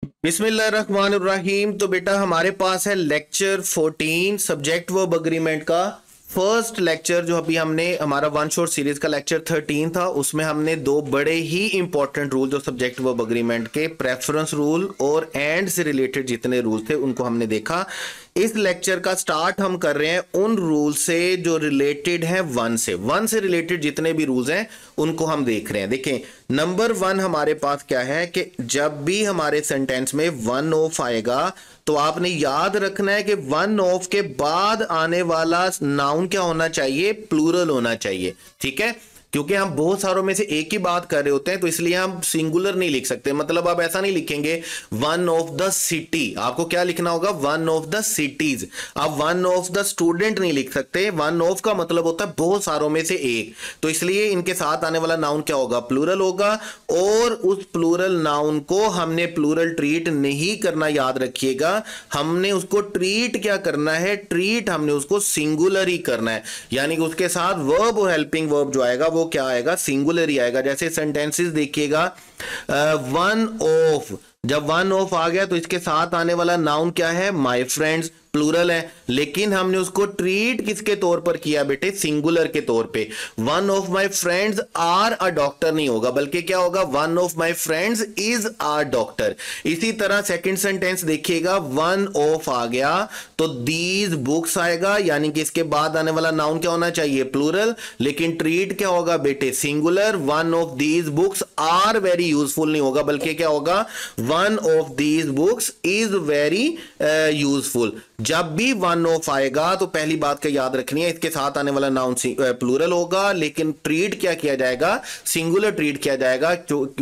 बिस्मिल्लाहिर्रहमानिर्रहीम। तो बेटा हमारे पास है लेक्चर 14 सब्जेक्ट वर्ब अग्रीमेंट का फर्स्ट लेक्चर। जो अभी हमने हमारा वन शॉट सीरीज का लेक्चर 13 था, उसमें हमने दो बड़े ही इंपॉर्टेंट रूल जो सब्जेक्ट वर्ब अग्रीमेंट के प्रेफरेंस रूल और एंड से रिलेटेड जितने रूल थे उनको हमने देखा। इस लेक्चर का स्टार्ट हम कर रहे हैं उन रूल से जो रिलेटेड है वन से रिलेटेड जितने भी रूल्स हैं उनको हम देख रहे हैं। देखें, नंबर वन हमारे पास क्या है कि जब भी हमारे सेंटेंस में वन ऑफ आएगा तो आपने याद रखना है कि वन ऑफ के बाद आने वाला नाउन क्या होना चाहिए, प्लूरल होना चाहिए। ठीक है, क्योंकि हम बहुत सारों में से एक ही बात कर रहे होते हैं तो इसलिए हम सिंगुलर नहीं लिख सकते। मतलब आप ऐसा नहीं लिखेंगे वन ऑफ द सिटी, आपको क्या लिखना होगा, वन ऑफ द सिटीज। आप वन ऑफ द स्टूडेंट नहीं लिख सकते। वन ऑफ का मतलब होता है बहुत सारों में से एक, तो इसलिए इनके साथ आने वाला नाउन क्या होगा, प्लूरल होगा। और उस प्लूरल नाउन को हमने प्लूरल ट्रीट नहीं करना, याद रखिएगा। हमने उसको ट्रीट क्या करना है, ट्रीट हमने उसको सिंगुलर ही करना है, यानी कि उसके साथ वर्ब और हेल्पिंग वर्ब जो आएगा वो क्या आएगा, सिंगुलर ही आएगा। जैसे सेंटेंसेस देखिएगा, वन ऑफ, जब वन ऑफ आ गया तो इसके साथ आने वाला नाउन क्या है, माय फ्रेंड्स, प्लूरल है, लेकिन हमने उसको ट्रीट किसके तौर पर किया बेटे, सिंगुलर के तौर पे। One of my friends are a doctor नहीं होगा, बल्कि क्या होगा, one of my friends is a doctor. इसी तरह सेकंड सेंटेंस देखिएगा, वन ऑफ आ गया तो दीज बुक्स आएगा, यानी कि इसके बाद आने वाला नाउन क्या होना चाहिए, प्लूरल, लेकिन ट्रीट क्या होगा बेटे, singular. One of these books are very useful नहीं होगा, बल्कि क्या होगा, one of these books is very useful. जब भी वन ऑफ आएगा तो पहली बात का याद रखनी है, इसके साथ आने वाला नाउन प्लूरल होगा, लेकिन ट्रीट क्या किया जाएगा, सिंगुलर ट्रीट किया जाएगा।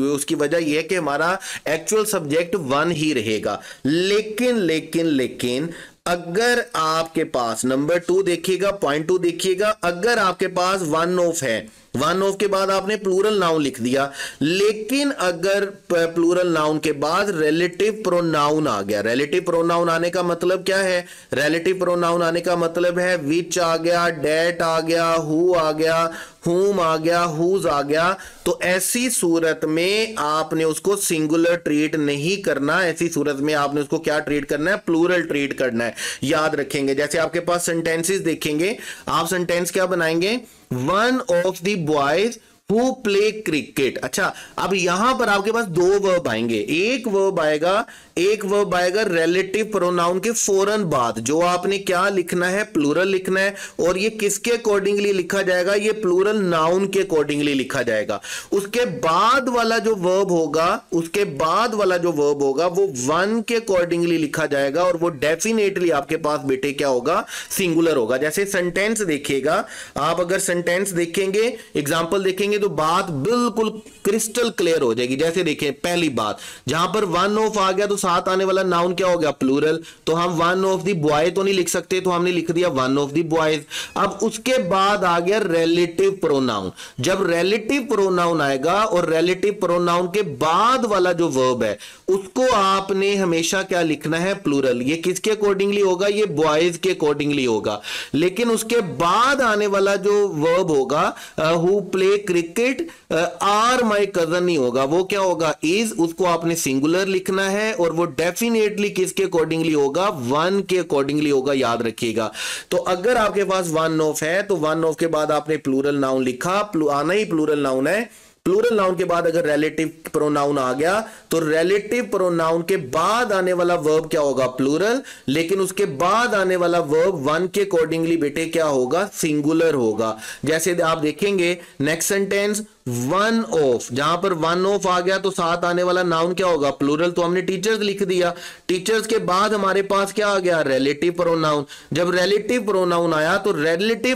उसकी वजह यह है कि हमारा एक्चुअल सब्जेक्ट वन ही रहेगा। लेकिन अगर आपके पास, नंबर टू देखिएगा, पॉइंट टू देखिएगा, अगर आपके पास वन ऑफ है, वन ऑफ के बाद आपने प्लूरल नाउन लिख दिया, लेकिन अगर प्लूरल नाउन के बाद रिलेटिव प्रोनाउन आ गया, रिलेटिव प्रोनाउन आने का मतलब क्या है, रिलेटिव प्रोनाउन आने का मतलब है विच आ गया, डेट आ गया, हु आ गया, हुम आ गया, हुज आ गया, तो ऐसी सूरत में आपने उसको सिंगुलर ट्रीट नहीं करना। ऐसी सूरत में आपने उसको क्या ट्रीट करना है, प्लूरल ट्रीट करना है, याद रखेंगे। जैसे आपके पास सेंटेंसेस देखेंगे, आप सेंटेंस क्या बनाएंगे, one of the boys who play cricket. अच्छा, अब यहां पर आपके पास दो वर्ब आएंगे, एक वर्ब आएगा रिलेटिव प्रोनाउन के फौरन बाद, जो आपने क्या लिखना है, प्लूरल लिखना है, और ये किसके अकॉर्डिंगली लिखा जाएगा, ये प्लूरल नाउन के अकॉर्डिंगली लिखा जाएगा। उसके बाद वाला जो वर्ब होगा वो वन के अकॉर्डिंगली लिखा जाएगा, और वो डेफिनेटली आपके पास बेटे क्या होगा, सिंगुलर होगा। जैसे सेंटेंस देखिएगा, आप अगर सेंटेंस देखेंगे, एग्जांपल देखेंगे तो बात बिल्कुल क्रिस्टल क्लियर हो जाएगी। जैसे देखिए, पहली बात, जहां पर वन ऑफ आ गया तो साथ आने वाला नाउन क्या हो गया, प्लूरल, तो हम वन ऑफ द बॉय तो नहीं लिख सकते, तो हमने लिख दिया वन ऑफ द बॉयज। अब उसके बाद आ गया रिलेटिव प्रोनाउन। जब रिलेटिव प्रोनाउन आएगा और रिलेटिव प्रोनाउन के बाद वाला जो वर्ब है उसको आपने हमेशा क्या लिखना है, प्लूरल। ये किसके अकॉर्डिंगली होगा, ये बॉयज के अकॉर्डिंगली होगा। लेकिन उसके बाद आने वाला जो वर्ब होगा, who play cricket, are my cousin नहीं होगा, वो क्या होगा, इज, उसको आपने सिंगुलर लिखना है, और वो डेफिनेटली किसके अकॉर्डिंगली होगा, वन के अकॉर्डिंगली होगा, याद रखिएगा। तो अगर आपके पास वन ऑफ है तो वन ऑफ के बाद आपने प्लूरल नाउन लिखा, आना ही प्लूरल नाउन है। प्लूरल नाउन के बाद अगर रिलेटिव प्रोनाउन आ गया तो रिलेटिव प्रोनाउन के बाद आने वाला वर्ब क्या होगा, प्लूरल, लेकिन उसके बाद आने वाला वर्ब वन के अकॉर्डिंगली बेटे क्या होगा, सिंगुलर होगा। जैसे आप देखेंगे नेक्स्ट सेंटेंस, वन ऑफ, जहां पर वन ऑफ आ गया तो साथ आने वाला नाउन क्या होगा, प्लूरल, तो हमने टीचर्स लिख दिया। टीचर्स के बाद हमारे पास क्या आ गया, रिलेटिव प्रोनाउन। जब रिलेटिव प्रोनाउन आया तो रिलेटिव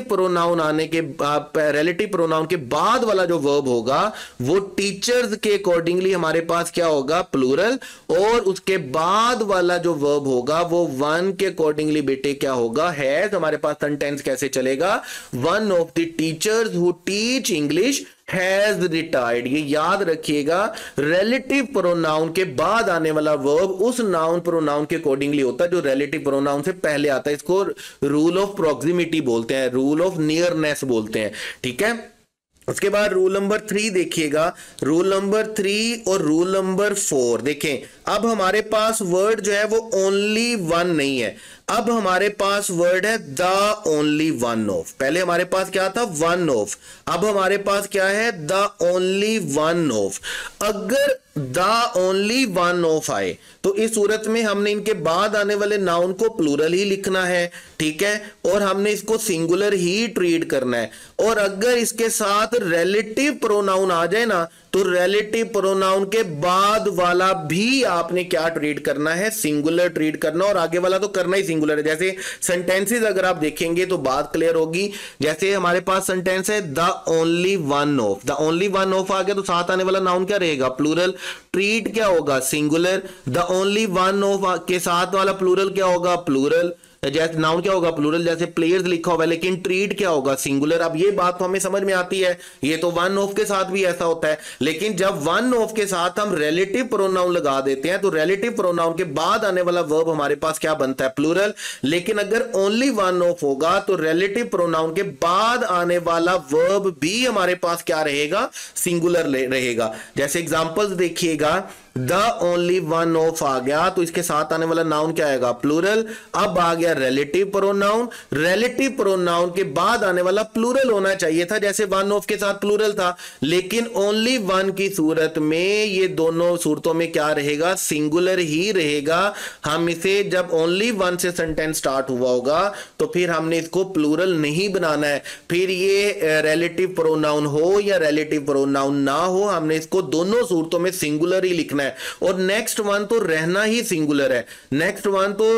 प्रोनाउन के बाद वाला जो वर्ब होगा वो टीचर्स के अकॉर्डिंगली हमारे पास क्या होगा, प्लूरल, और उसके बाद वाला जो वर्ब होगा वो वन के अकॉर्डिंगली बेटे क्या होगा, है। तो हमारे पास सेंटेंस कैसे चलेगा, one of the teachers who teach English has retired. ये याद रखिएगा, रिलेटिव प्रोनाउन के बाद आने वाला वर्ब उस नाउन प्रोनाउन के अकॉर्डिंगली होता है जो रिलेटिव प्रोनाउन से पहले आता है। इसको रूल ऑफ प्रॉक्सिमिटी बोलते हैं, रूल ऑफ नियरनेस बोलते हैं। ठीक है, उसके बाद रूल नंबर 3 देखिएगा, रूल नंबर 3 और रूल नंबर 4 देखें। अब हमारे पास वर्ड जो है वो ओनली वन नहीं है, अब हमारे पास वर्ड है द ओनली वन ऑफ। पहले हमारे पास क्या था, वन ऑफ, अब हमारे पास क्या है, द ओनली वन ऑफ। अगर द ओनली वन ऑफ आए तो इस सूरत में हमने इनके बाद आने वाले नाउन को प्लूरल ही लिखना है, ठीक है, और हमने इसको सिंगुलर ही ट्रीट करना है। और अगर इसके साथ रिलेटिव प्रोनाउन आ जाए ना, तो रिलेटिव प्रोनाउन के बाद वाला भी आपने क्या ट्रीट करना है, सिंगुलर ट्रीट करना, और आगे वाला तो करना ही सिंगुलर है। जैसे सेंटेंसेस अगर आप देखेंगे तो बात क्लियर होगी। जैसे हमारे पास सेंटेंस है the only one of, the only one of आ गया तो साथ आने वाला नाउन क्या रहेगा, प्लूरल, ट्रीट क्या होगा, singular. The only one of के साथ वाला प्लूरल क्या होगा, प्लूरल, जैसे नाउन क्या होगा, प्लूरल, जैसे प्लेयर्स लिखा हुआ है, लेकिन ट्रीट क्या होगा, सिंगुलर। अब ये बात तो हमें समझ में आती है, ये तो वन ऑफ के साथ भी ऐसा होता है, लेकिन जब वन ऑफ के साथ हम रिलेटिव प्रोनाउन लगा देते हैं तो रिलेटिव प्रोनाउन के बाद आने वाला वर्ब हमारे पास क्या बनता है, प्लूरल। लेकिन अगर ओनली वन ऑफ होगा तो रिलेटिव प्रोनाउन के बाद आने वाला वर्ब भी हमारे पास क्या रहेगा, सिंगुलर रहेगा। जैसे एग्जांपल्स देखिएगा, द ओनली वन ऑफ आ गया तो इसके साथ आने वाला नाउन क्या आएगा, प्लूरल। अब आ गया रिलेटिव प्रोनाउन, रिलेटिव प्रोनाउन के बाद आने वाला प्लूरल होना चाहिए था, जैसे वन ऑफ के साथ प्लूरल था, लेकिन ओनली वन की सूरत में ये दोनों सूरतों में क्या रहेगा, सिंगुलर ही रहेगा। हम इसे जब ओनली वन से सेंटेंस स्टार्ट हुआ होगा तो फिर हमने इसको प्लूरल नहीं बनाना है, फिर ये रिलेटिव प्रोनाउन हो या रिलेटिव प्रोनाउन ना हो, हमने इसको दोनों सूरतों में सिंगुलर ही लिखना है। और नेक्स्ट वन तो रहना ही सिंगुलर है, नेक्स्ट वन तो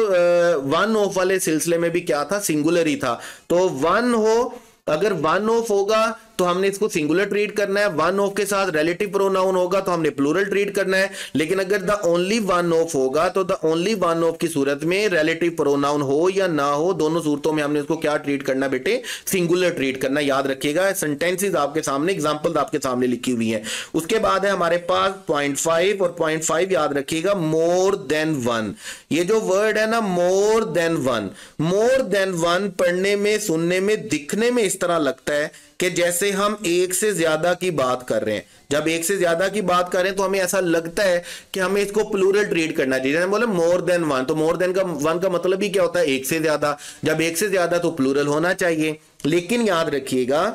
वन ऑफ वाले सिलसिले में भी क्या था, सिंगुलर ही था। तो वन हो, अगर वन ऑफ होगा तो हमने इसको सिंगुलर ट्रीट करना है, वन ऑफ के साथ रिलेटिव प्रोनाउन होगा तो हमने प्लूरल ट्रीट करना है। लेकिन अगर द ओनली वन ऑफ होगा तो द ओनली वन ऑफ की सूरत में रिलेटिव प्रोनाउन हो या ना हो, दोनों सूरतों में हमने इसको क्या ट्रीट करना बेटे, सिंगुलर ट्रीट करना। याद रखिएगा, सेंटेंसेस आपके सामने, एग्जांपल्स आपके सामने लिखी हुई हैं। उसके बाद है हमारे पास पॉइंट 5, और पॉइंट 5 याद रखिएगा, मोर देन वन। ये जो वर्ड है ना, मोर देन वन, मोर देन वन पढ़ने में, सुनने में, दिखने में इस तरह लगता है कि जैसे हम एक से ज्यादा की बात कर रहे हैं। जब एक से ज्यादा की बात करें तो हमें ऐसा लगता है कि हमें इसको प्लूरल ट्रीट करना चाहिए। जैसे बोले मोर देन वन, तो मोर देन का वन का मतलब ही क्या होता है, एक से ज्यादा। जब एक से ज्यादा तो प्लूरल होना चाहिए। लेकिन याद रखिएगा,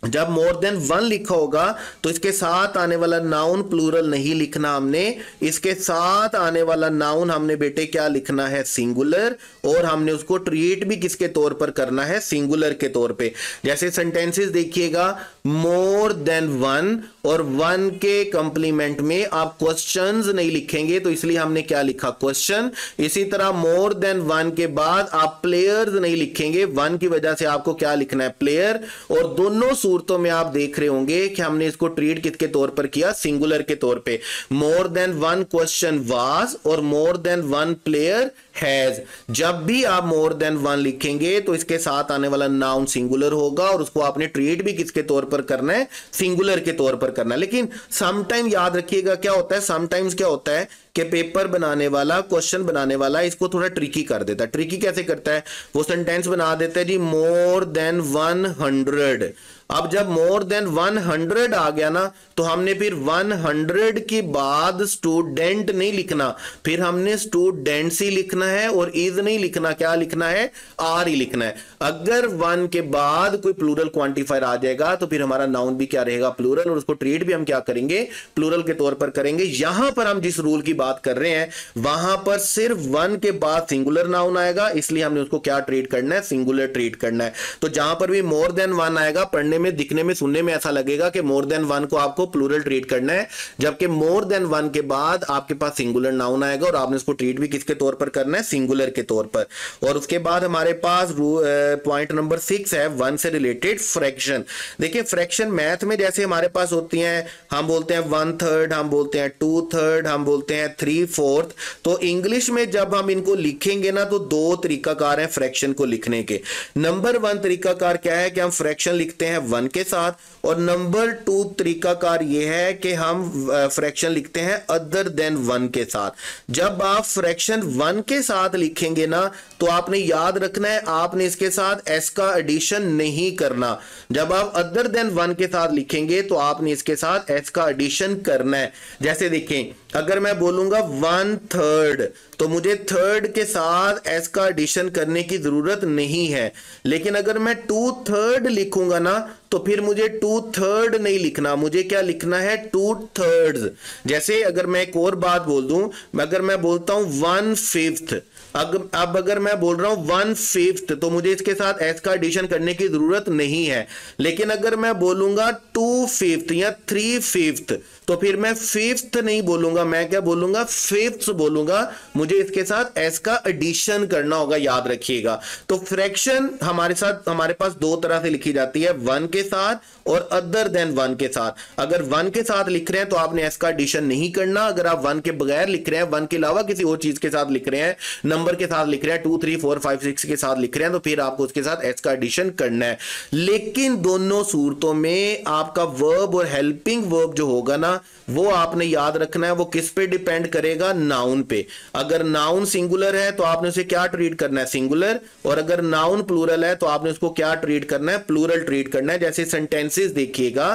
जब मोर देन वन लिखा होगा तो इसके साथ आने वाला नाउन प्लूरल नहीं लिखना हमने, इसके साथ आने वाला नाउन हमने बेटे क्या लिखना है, सिंगुलर, और हमने उसको ट्रीट भी किसके तौर पर करना है, सिंगुलर के तौर पे। जैसे सेंटेंसेस देखिएगा, मोर देन वन, और वन के कंप्लीमेंट में आप क्वेश्चंस नहीं लिखेंगे तो इसलिए हमने क्या लिखा, क्वेश्चन। इसी तरह मोर देन वन के बाद आप प्लेयर्स नहीं लिखेंगे, वन की वजह से आपको क्या लिखना है, प्लेयर। और दोनों सूरतों में आप देख रहे होंगे कि हमने इसको ट्रीट किसके तौर पर किया, सिंगुलर के तौर पे। More than one question was, और more than one player has. जब भी आप मोर देन वन लिखेंगे तो इसके साथ आने वाला नाउन सिंगुलर होगा, और उसको आपने ट्रीट भी किसके तौर पर करना है, सिंगुलर के तौर पर करना है। लेकिन समटाइम याद रखिएगा क्या होता है, समटाइम्स क्या होता है कि पेपर बनाने वाला, क्वेश्चन बनाने वाला इसको थोड़ा ट्रिकी कर देता है। ट्रिकी कैसे करता है, वो सेंटेंस बना देता है जी मोर देन 100। अब जब मोर देन 100 आ गया ना, तो हमने फिर 100 के बाद स्टूडेंट नहीं लिखना, फिर हमने स्टूडेंट्स ही लिखना है, और इज नहीं लिखना, क्या लिखना है, आर ही लिखना है। अगर 1 के बाद कोई प्लूरल क्वांटिफायर आ जाएगा तो फिर हमारा नाउन भी क्या रहेगा, प्लूरल, और उसको ट्रीट भी हम क्या करेंगे, प्लूरल के तौर पर करेंगे। यहां पर हम जिस रूल की बात कर रहे हैं वहां पर सिर्फ 1 के बाद सिंगुलर नाउन आएगा, इसलिए हमने उसको क्या ट्रीट करना है, सिंगुलर ट्रीट करना है। तो जहां पर भी मोर देन 1 आएगा, पढ़ने में, दिखने में, सुनने में ऐसा लगेगा कि मोर देन 1 को आपको प्लूरल ट्रीट करना है, जबकि मोर देन 1 के बाद आपके पास सिंगुलर नाउन आएगा और आपने उसको ट्रीट भी किसके तौर पर करना है, सिंगुलर के तौर पर। और उसके बाद हमारे पास पॉइंट नंबर 6 है 1 से रिलेटेड फ्रैक्शन। देखिए फ्रैक्शन मैथ में जैसे हमारे पास होती हैं, हम बोलते हैं 1/3, हम बोलते हैं 2/3, हम बोलते हैं 3/4। तो इंग्लिश में जब हम इनको लिखेंगे ना तो 2 तरीकाकार हैं फ्रैक्शन को लिखने के। नंबर 1 तरीकाकार क्या है कि हम फ्रैक्शन लिखते हैं 1 के साथ, और नंबर 2 तरीकाकार यह है कि हम फ्रैक्शन लिखते हैं अदर देन 1 के साथ। जब आप फ्रैक्शन 1 के साथ लिखेंगे ना तो आपने याद रखना है, आपने इसके साथ एस का एडिशन नहीं करना। जब आप अदर देन 1 के साथ लिखेंगे तो आपने इसके साथ एस का एडिशन करना है। जैसे देखें अगर मैं बोलूंगा 1/3 तो मुझे थर्ड के साथ एस का एडिशन करने की जरूरत नहीं है। लेकिन अगर मैं 2/3 लिखूंगा ना तो फिर मुझे 2/3 नहीं लिखना, मुझे क्या लिखना है 2/3। जैसे अगर मैं एक और बात बोल दूं, अगर मैं बोलता हूं 1/5, अब अगर मैं बोल रहा हूं 1/5 तो मुझे इसके साथ एस का एडिशन करने की जरूरत नहीं है। लेकिन अगर मैं बोलूंगा 2/5 या 3/5 तो फिर मैं फिफ्थ नहीं बोलूंगा, मैं क्या बोलूंगा फिफ्थ बोलूंगा। मुझे इसके साथ एस का एडिशन करना होगा, याद रखिएगा। तो फ्रैक्शन हमारे पास दो तरह से लिखी जाती है, 1 के साथ और अदर देन 1 के साथ। अगर 1 के साथ लिख रहे हैं तो आपने एस का एडिशन नहीं करना। अगर आप 1 के बगैर लिख रहे हैं, 1 के अलावा किसी और चीज के साथ लिख रहे हैं, नंबर के साथ लिख रहे हैं, 2 3 4 5 6 के साथ लिख रहे हैं, तो फिर आपको उसके साथ एस का एडिशन करना है। लेकिन दोनों सूरतों में आपका वर्ब और हेल्पिंग वर्ब जो होगा ना, वो आपने याद रखना है, वो किस पे डिपेंड करेगा, नाउन पे। अगर नाउन सिंगुलर है तो आपने उसे क्या ट्रीट करना है, सिंगुलर। और अगर नाउन प्लूरल है तो आपने उसको क्या ट्रीट करना है, प्लूरल ट्रीट करना है। जैसे सेंटेंसेस देखिएगा,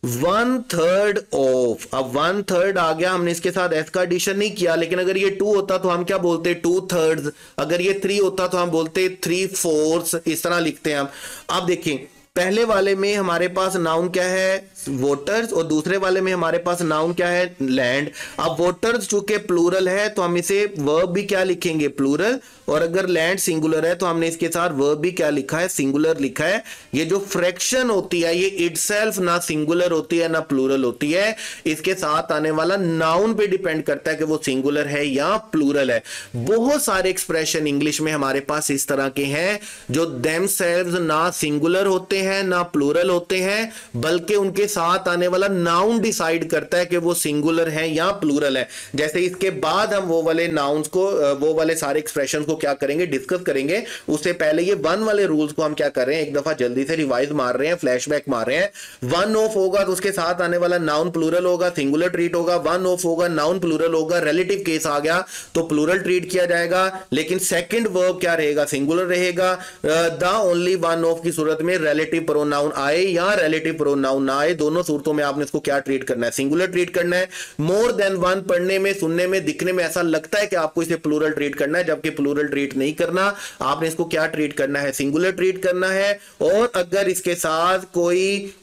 1/3 ऑफ, अब 1/3 आ गया, हमने इसके साथ एस का एडिशन नहीं किया। लेकिन अगर ये 2 होता तो हम क्या बोलते, 2/3। अगर ये 3 होता तो हम बोलते 3/4, इस तरह लिखते हैं हम। अब देखिए, पहले वाले में हमारे पास नाउन क्या है, वोटर्स, और दूसरे वाले में हमारे पास नाउन क्या है, लैंड। अब वोटर्स चूंकि प्लूरल है तो हम इसे वर्ब भी क्या लिखेंगे, प्लूरल। और अगर लैंड सिंगुलर है तो हमने इसके साथ वर्ब भी क्या लिखा है, सिंगुलर लिखा है। ये जो फ्रैक्शन होती है ये इटसेल्फ ना सिंगुलर होती है ना प्लूरल होती है, इसके साथ आने वाला नाउन पे डिपेंड करता है कि वो सिंगुलर है या प्लूरल है। बहुत सारे एक्सप्रेशन इंग्लिश में हमारे पास इस तरह के हैं जो देमसेल्व्स ना सिंगुलर होते हैं ना प्लूरल होते हैं, बल्कि उनके साथ आने वाला नाउन डिसाइड करता है कि वो सिंगुलर है या प्लूरल है। जैसे इसके बाद हम वो वाले नाउन्स को, वो वाले सारे एक्सप्रेशन को क्या करेंगे, डिस्कस करेंगे। उससे पहले ये 1 वाले रूल्स को हम क्या कर रहे हैं, एक दफा जल्दी से रिवाइज मार रहे हैं, फ्लैशबैक मार रहे हैं। 1 ऑफ होगा तो उसके साथ आने वाला नाउन प्लूरल होगा, सिंगुलर ट्रीट होगा। 1 ऑफ होगा, नाउन प्लूरल होगा, रिलेटिव केस आ गया तो प्लूरल ट्रीट किया जाएगा। लेकिन सेकंड वर्ब क्या रहेगा, सिंगुलर रहेगा। द ओनली 1 ऑफ की सूरत में रिलेटिव प्रोनाउन आए या रिलेटिव प्रोनाउन ना आए, दोनों सूरतों में आपने इसको क्या ट्रीट करना है, सिंगुलर ट्रीट करना है। मोर देन 1 पढ़ने में, सुनने में, दिखने में ऐसा लगता है कि आपको इसे प्लूरल ट्रीट करना है, जबकि प्लूरल ट्रीट नहीं करना। आपने इसको क्या ट्रीट करना है, सिंगुलर ट्रीट करना है। और अगर इसके साथ कोई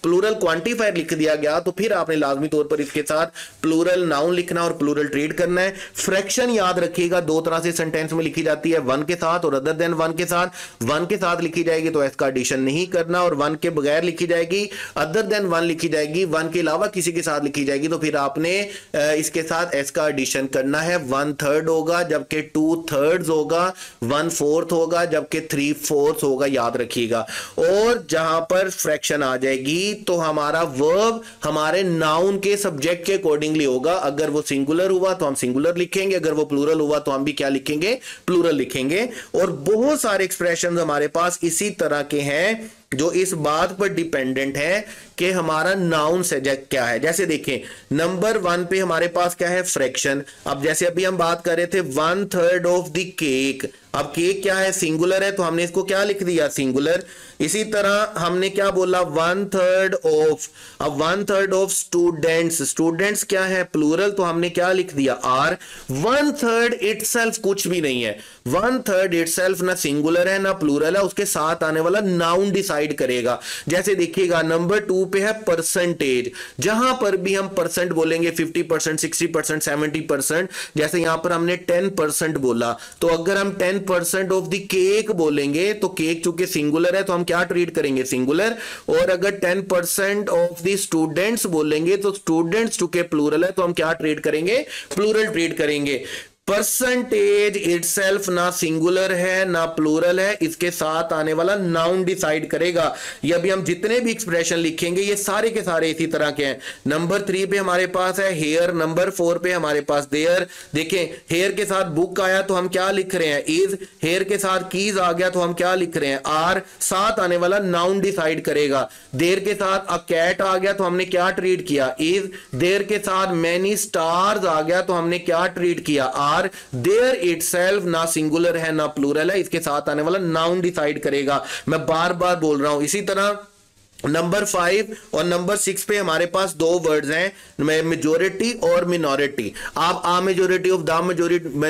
प्लूरल क्वांटिफायर लिख दिया गया तो फिर आपने लाजमी तौर पर इसके साथ प्लूरल नाउन लिखना और प्लूरल ट्रीट करना है। फ्रैक्शन याद रखिएगा, दो तरह से सेंटेंस में लिखी जाती है, 1 के साथ और अदर देन 1 के साथ। 1 के साथ लिखी जाएगी तो इसका एडिशन नहीं करना, और 1 के बगैर लिखी जाएगी, अदर देन 1 लिखी जाएगी, 1 के अलावा किसी के साथ लिखी जाएगी तो फिर आपने इसके साथ एस का एडिशन करना है। 1/3 होगा जबकि 2/3 होगा, 1/4 होगा जबकि 3/4 होगा, याद रखिएगा। और जहां पर फ्रैक्शन आ जाएगी तो हमारा वर्ब हमारे नाउन के सब्जेक्ट के अकॉर्डिंगली होगा। अगर वो सिंगुलर हुआ तो हम सिंगुलर लिखेंगे, अगर वो प्लूरल हुआ तो हम भी क्या लिखेंगे, प्लूरल लिखेंगे। और बहुत सारे एक्सप्रेशंस हमारे पास इसी तरह के हैं जो इस बात पर डिपेंडेंट है कि हमारा नाउन सब्जेक्ट क्या है। जैसे देखें, नंबर 1 पे हमारे पास क्या है, फ्रैक्शन। अब जैसे अभी हम बात कर रहे थे 1/3 ऑफ द केक, अब केक क्या है, सिंगुलर है तो हमने इसको क्या लिख दिया, सिंगुलर। इसी तरह हमने क्या बोला, 1/3 ऑफ, अब 1/3 ऑफ स्टूडेंट्स, स्टूडेंट्स क्या है, प्लूरल, तो हमने क्या लिख दिया, आर। 1/3 इटसेल्फ कुछ भी नहीं है, 1/3 इटसेल्फ ना सिंगुलर है ना प्लूरल है, उसके साथ आने वाला नाउन डिसाइड करेगा। जैसे देखिएगा, नंबर 2 पे है परसेंटेज, जहां पर भी हम परसेंट बोलेंगे 50%, 60%, 70%, जैसे यहां पर हमने 10% बोला, तो अगर हम 10% ऑफ द केक बोलेंगे तो केक चूंकि सिंगुलर है तो हम क्या ट्रीट करेंगे, सिंगुलर। और अगर 10% ऑफ द स्टूडेंट्स बोलेंगे तो स्टूडेंट्स चूंकि प्लूरल है तो हम क्या ट्रीट करेंगे, प्लूरल ट्रीट करेंगे। परसेंटेज इटसेल्फ ना सिंगुलर है ना प्लूरल है, इसके साथ आने वाला नाउन डिसाइड करेगा। ये अभी हम जितने भी एक्सप्रेशन लिखेंगे ये सारे के सारे इसी तरह के हैं। नंबर 3 पे हमारे पास है हेयर, नंबर 4 पे हमारे पास देयर। देखें, हेयर के साथ बुक आया तो हम क्या लिख रहे हैं, इज। हेयर के साथ कीज आ गया तो हम क्या लिख रहे हैं, आर। साथ आने वाला नाउन डिसाइड करेगा। देयर के साथ अ कैट आ गया तो हमने क्या ट्रीट किया, इज। देयर के साथ मैनी स्टार्स आ गया तो हमने क्या ट्रीट किया, आर। देयर इटसेल्फ ना सिंगुलर है ना प्लूरल है, इसके साथ आने वाला नाउन डिसाइड करेगा। मैं बार बार बोल रहा हूं। इसी तरह नंबर 5 और नंबर 6 पे हमारे पास दो वर्ड्स हैं, मेजोरिटी और मिनॉरिटी। आप a majority of the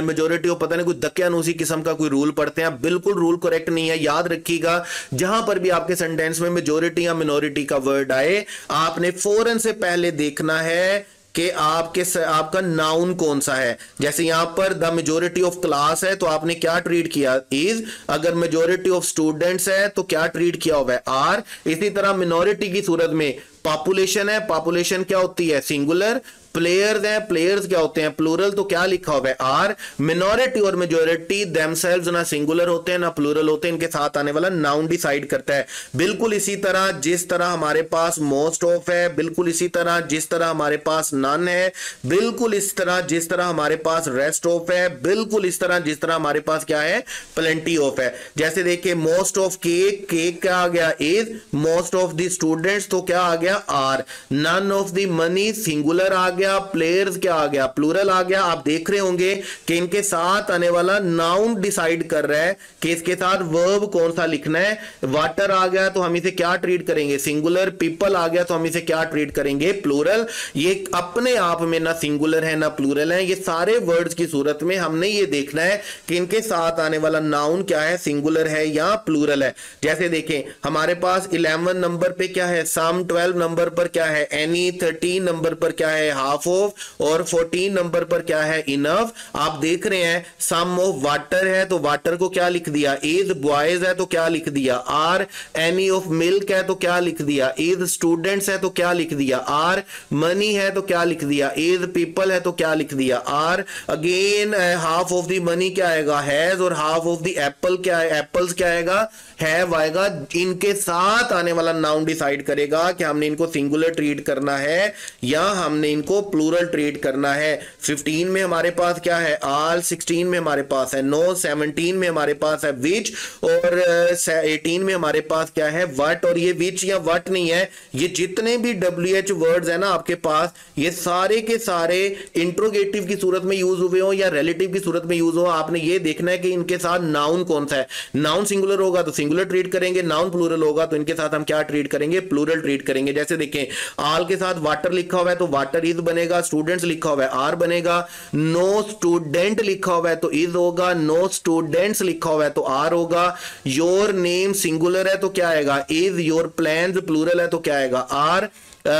majority of पता नहीं कोई दक्यानूसी किस्म का कोई रूल पढ़ते हैं, बिल्कुल रूल करेक्ट नहीं है। याद रखिएगा जहां पर भी आपके सेंटेंस में मेजोरिटी या मिनॉरिटी का वर्ड आए, आपने फौरन से पहले देखना है कि आपका नाउन कौन सा है। जैसे यहां पर द मेजोरिटी ऑफ क्लास है तो आपने क्या ट्रीट किया, इज। अगर मेजोरिटी ऑफ स्टूडेंट्स है तो क्या ट्रीट किया हुआ है, आर। इसी तरह मिनॉरिटी की सूरत में पॉपुलेशन है, पॉपुलेशन क्या होती है, सिंगुलर। प्लेयर्स हैं, प्लेयर्स क्या होते हैं, प्लूरल, तो क्या लिखा हुआ है, आर। मिनॉरिटी और मेजोरिटी देमसेल्व्स ना सिंगुलर होते हैं ना प्लूरल होते हैं, इनके साथ आने वाला नाउन डिसाइड करता है। बिल्कुल इसी तरह जिस तरह हमारे पास मोस्ट ऑफ है, बिल्कुल इसी तरह जिस तरह हमारे पास नन है, बिल्कुल इस तरह जिस तरह हमारे पास रेस्ट ऑफ है, बिल्कुल इस तरह जिस तरह हमारे पास क्या है, प्लेंटी ऑफ है। जैसे देखिए मोस्ट ऑफ केक, केक क्या आ गया, is. Most of the students तो क्या आ गया, are. None of the money singular आ गया, प्लेयर्स क्या आ गया, प्लूरल आ गया। आप देख रहे होंगे कि इनके साथ आने वाला नाउन डिसाइड कर रहा है कि इसके साथ वर्ब कौन सा लिखना है। वाटर आ गया तो हम इसे क्या ट्रीट करेंगे, सिंगुलर। पीपल आ गया तो हम इसे क्या ट्रीट करेंगे, प्लूरल। ये अपने आप में ना सिंगुलर है ना प्लूरल है, ये सारे वर्ड्स की सूरत में हमने ये देखना है कि इनके साथ आने वाला नाउन क्या है, सिंगुलर है या प्लूरल है। जैसे देखें हमारे पास 11 नंबर पे क्या है, सम। 12 नंबर पर क्या है, एनी। 13 नंबर पर क्या है, हाफ ऑफ। और 14 नंबर पर क्या है, इनफ। आप देख रहे हैं सम ऑफ वाटर है तो वाटर को क्या लिख दिया, इज। बॉयज है तो क्या लिख दिया, आर। एनी ऑफ मिल्क है तो क्या लिख दिया, इज। स्टूडेंट्स है तो क्या लिख दिया, आर। मनी है तो क्या लिख दिया, इज। पीपल है तो क्या लिख दिया, are. Again half of the money क्या आएगा, हैज। और हाफ ऑफ द एप्पल क्या है, एप्पल्स क्या आएगा, हैव आएगा। इनके साथ आने वाला नाउन डिसाइड करेगा कि हमने इनको सिंगुलर ट्रीट करना है या हमने इनको प्लूरल ट्रीट करना है। 15 में हमारे पास क्या है, ऑल। 16 में हमारे पास है नो। 17 में हमारे पास है विच। और 18 में हमारे पास क्या है, वट। और ये विच या वट नहीं है, ये जितने भी WH वर्ड्स है ना आपके पास, ये सारे के सारे इंट्रोगेटिव की सूरत में यूज हुए हो या रिलेटिव की सूरत में यूज हो। आपने ये देखना है कि इनके साथ नाउन कौन सा है। नाउन सिंगुलर होगा तो सिंगुलर ट्रीट करेंगे, नाउन प्लूरल होगा तो इनके साथ हम क्या ट्रीट करेंगे, प्लूरल ट्रीट करेंगे। जैसे देखें ऑल के साथ वाटर लिखा हुआ है तो वाटर इज बनेगा, स्टूडेंट्स लिखा हुआ है आर बनेगा। नो स्टूडेंट लिखा हुआ है तो इज होगा, नो स्टूडेंट्स लिखा हुआ है तो आर होगा। योर नेम सिंगुलर है तो क्या आएगा, इज। योर प्लान्स प्लूरल है तो क्या आएगा, are.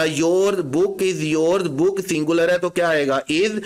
Your book is your book singular है तो क्या आएगा, is.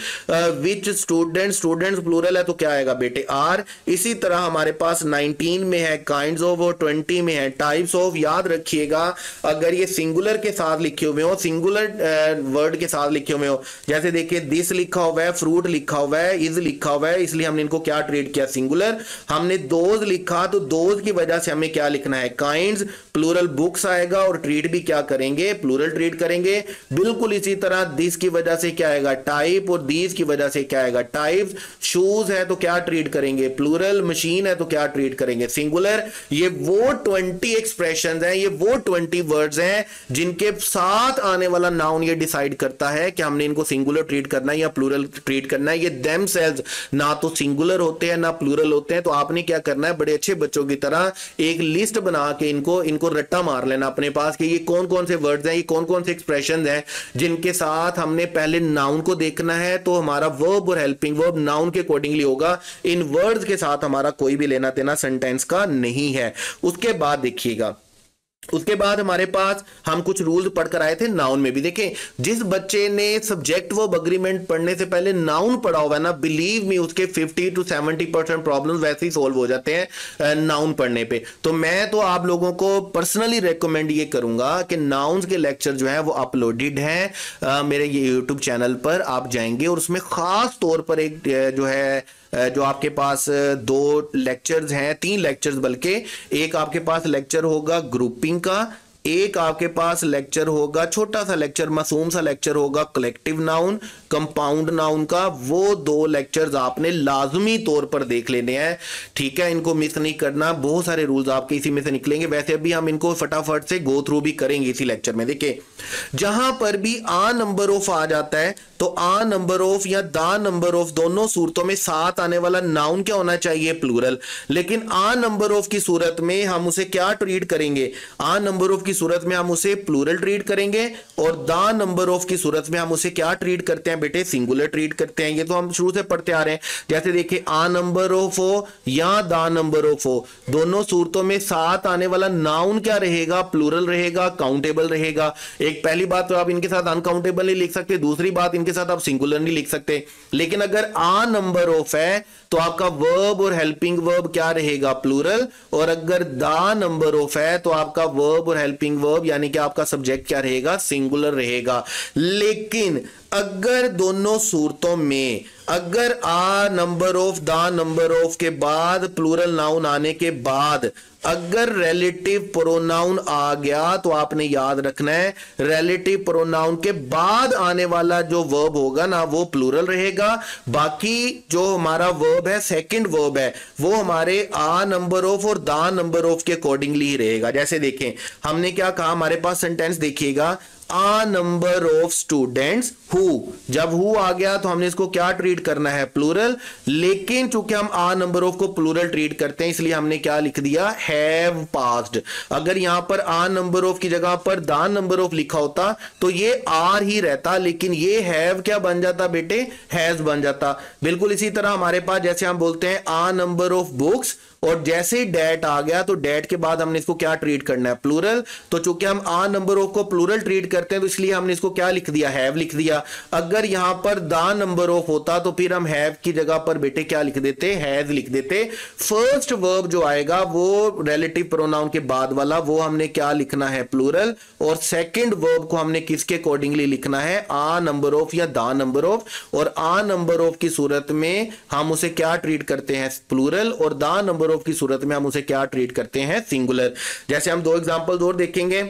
Which student, students plural है तो क्या आएगा बेटे, आर। इसी तरह हमारे पास 19 में है काइंड्स ऑफ और 20 में है टाइप्स ऑफ। याद रखिएगा अगर ये सिंगुलर के साथ लिखे हुए हो, सिंगुलर वर्ड के साथ लिखे हुए हो, जैसे देखिए दिस लिखा हुआ है, फ्रूट लिखा हुआ है, इज लिखा हुआ है, इसलिए हमने इनको क्या ट्रीट किया, सिंगुलर। हमने दोज लिखा तो दोज की वजह से हमें क्या लिखना है, काइंड्स। प्लूरल बुक्स आएगा और ट्रीट भी क्या करेंगे, प्लूरल ट्रीट करेंगे। बिल्कुल इसी तरह दिस की वजह से क्या आएगा, टाइप। और दीज की वजह से क्या आएगा, टाइप्स। शूज है तो क्या ट्रीट करेंगे, प्लूरल। मशीन है तो क्या ट्रीट करेंगे, सिंगुलर। ये वो 20 एक्सप्रेशंस हैं, ये वो 20 वर्ड्स हैं जिनके साथ आने वाला नाउन ये डिसाइड करता है कि हमने इनको सिंगुलर ट्रीट करना है या प्लूरल ट्रीट करना है। ये देमसेल्व्स ना तो सिंगुलर होते हैं ना प्लूरल होते हैं। तो आपने क्या करना है, बड़े अच्छे बच्चों की तरह एक लिस्ट बना के इनको रट्टा मार लेना अपने पास कि ये कौन कौन से वर्ड्स हैं, ये कौन कौन से एक्सप्रेशन हैं जिनके साथ हमने पहले नाउन को देखना है। तो हमारा वर्ब और हेल्पिंग वर्ब नाउन के अकॉर्डिंगली होगा। इन वर्ड्स के साथ हमारा कोई भी लेना देना सेंटेंस का नहीं है। उसके बाद देखिएगा, उसके बाद हमारे पास हम कुछ रूल्स पढ़कर आए थे नाउन में भी। देखें जिस बच्चे ने सब्जेक्ट वर्ब एग्रीमेंट पढ़ने से पहले नाउन पढ़ा हुआ है ना, बिलीव मी उसके 50 to 70% प्रॉब्लम्स वैसे ही सोल्व हो जाते हैं नाउन पढ़ने पे। तो मैं तो आप लोगों को पर्सनली रेकमेंड ये करूंगा कि नाउन्स के लेक्चर जो है वो अपलोडेड हैं मेरे ये यूट्यूब चैनल पर। आप जाएंगे और उसमें खास तौर पर एक जो है जो आपके पास 2 लेक्चर्स हैं, 3 लेक्चर्स बल्कि। एक आपके पास लेक्चर होगा ग्रुपिंग का, एक आपके पास लेक्चर होगा, छोटा सा लेक्चर, मासूम सा लेक्चर होगा कलेक्टिव नाउन, कंपाउंड नाउन का। वो 2 लेक्चर्स आपने लाजमी तौर पर देख लेने हैं, ठीक है, इनको मिस नहीं करना। बहुत सारे रूल्स आपके इसी में से निकलेंगे। वैसे अभी हम इनको फटाफट से गो थ्रू भी करेंगे इसी लेक्चर में। देखिए जहां पर भी आ नंबर ऑफ आ जाता है तो आ नंबर ऑफ या द नंबर ऑफ, दोनों सूरतों में साथ आने वाला नाउन क्या होना चाहिए, प्लूरल। लेकिन आ नंबर ऑफ की सूरत में हम उसे क्या ट्रीट करेंगे, आ नंबर ऑफ की की सूरत में हम उसे प्लूरल ट्रीट करेंगे और द नंबर ऑफ की सूरत में हम उसे क्या ट्रीट करते हैं बेटे, सिंगुलर ट्रीट करते हैं। ये तो हम शुरू से पढ़ते आ रहे हैं। जैसे देखिए आ नंबर ऑफ हो या द नंबर ऑफ हो, दोनों सूरतों में साथ आने वाला नाउन क्या रहेगा, प्लूरल रहेगा, काउंटेबल रहेगा। एक पहली बात तो आप इनके साथ अनकाउंटेबल नहीं लिख सकते, दूसरी बात इनके साथ आप सिंगुलर नहीं लिख सकते। लेकिन अगर आ नंबर ऑफ है तो आपका वर्ब और हेल्पिंग वर्ब क्या रहेगा, प्लूरल, और अगर द नंबर ऑफ है तो आपका वर्ब और हेल्पिंग वर्ब यानी कि आपका सब्जेक्ट क्या रहेगा, सिंगुलर रहेगा। लेकिन अगर दोनों सूरतों में अगर a number of the number of के बाद प्लूरल नाउन आने के बाद अगर रिलेटिव प्रोनाउन आ गया तो आपने याद रखना है रिलेटिव प्रोनाउन के बाद आने वाला जो वर्ब होगा ना वो प्लूरल रहेगा। बाकी जो हमारा वर्ब है, सेकंड वर्ब है, वो हमारे आ नंबर ऑफ और द नंबर ऑफ के अकॉर्डिंगली ही रहेगा। जैसे देखें हमने क्या कहा, हमारे पास सेंटेंस देखिएगा, आ नंबर ऑफ स्टूडेंट्स हु, जब हु आ गया तो हमने इसको क्या ट्रीट करना है, प्लूरल। लेकिन चूंकि हम आ नंबर ऑफ को प्लूरल ट्रीट करते हैं इसलिए हमने क्या लिख दिया, हैव पास्ड। अगर यहां पर आ नंबर ऑफ की जगह पर द नंबर ऑफ लिखा होता तो ये आर ही रहता, लेकिन ये हैव क्या बन जाता बेटे, हैज बन जाता। बिल्कुल इसी तरह हमारे पास जैसे हम बोलते हैं आ नंबर ऑफ बुक्स, और जैसे ही डेट आ गया तो डेट के बाद हमने इसको क्या ट्रीट करना है, प्लूरल। तो चूंकि हम आ नंबर ऑफ को प्लूरल ट्रीट करते हैं तो इसलिए हमने इसको क्या लिख दिया, हैव लिख दिया। अगर यहां पर द नंबर ऑफ होता तो फिर हम हैव की जगह पर बेटे क्या लिख देते, हैज लिख देते। फर्स्ट वर्ब जो आएगा वो रिलेटिव प्रोनाउन के बाद वाला वो हमने क्या लिखना है, प्लूरल, और सेकंड वर्ब को हमने किसके अकॉर्डिंगली लिखना है, आ नंबर ऑफ या द नंबर ऑफ। और आ नंबर ऑफ की सूरत में हम उसे क्या ट्रीट करते हैं, प्लूरल, और द नंबर ऑफ की सूरत में हम उसे क्या ट्रीट करते हैं, सिंगुलर। जैसे हम दो एग्जांपल और देखेंगे,